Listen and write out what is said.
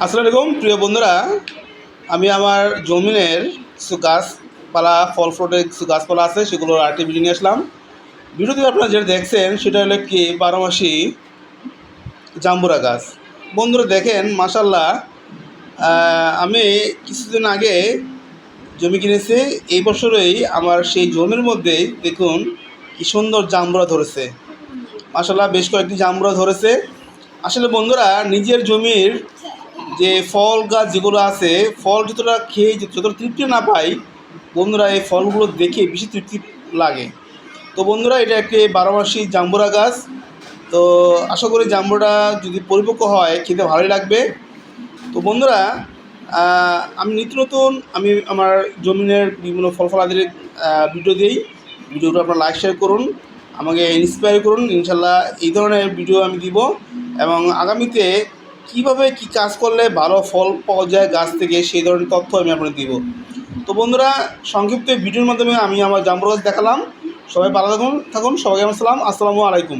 আসসালামু আলাইকুম প্রিয় বন্ধুরা, আমি আমার জমিনের কিছু গাছপালা ফল ফ্রুটের কিছু গাছপালা আছে সেগুলোর আরেকটি ভিডিও নিয়ে আসলাম। ভিডিওতে আপনারা যেটা দেখছেন সেটা হলো কি বারোমাসি জাম্বুরা গাছ। বন্ধুরা দেখেন মাশাল্লাহ, আমি কিছুদিন আগে জমি কিনেছি। এই বছরেই আমার সেই জমির মধ্যেই দেখুন কি সুন্দর জাম্বুরা ধরেছে। মাশাল্লাহ বেশ কয়েকটি জাম্বুরা ধরেছে। আসলে বন্ধুরা নিজের জমির যে ফল গাছ যেগুলো আছে, ফল যতটা খেয়ে যতটা তৃপ্তি না পাই, বন্ধুরা এই ফলগুলো দেখে বেশি তৃপ্তি লাগে। তো বন্ধুরা এটা একটি বারোমাসি জাম্বুরা গাছ। তো আশা করি জাম্বুরা যদি পরিপক্ক হয় খেতে ভালোই লাগবে। তো বন্ধুরা আমি নিত্য নতুন আমি আমার জমিনের বিভিন্ন ফল ফলাদির ভিডিও দিই। ভিডিওটা আপনারা লাইক শেয়ার করুন, আমাকে ইন্সপায়ার করুন। ইনশাল্লাহ এই ধরনের ভিডিও আমি দিব এবং আগামীতে কীভাবে কী কাজ করলে ভালো ফল পাওয়া যায় গাছ থেকে সেই ধরনের তথ্য আমি আপনাদের দিব। তো বন্ধুরা সংক্ষিপ্ত ভিডিওর মাধ্যমে আমি আমার জাম্বুরা গাছ দেখালাম। সবাই ভালো থাকুন, সবাইকে আমার সালাম, আসসালামু আলাইকুম।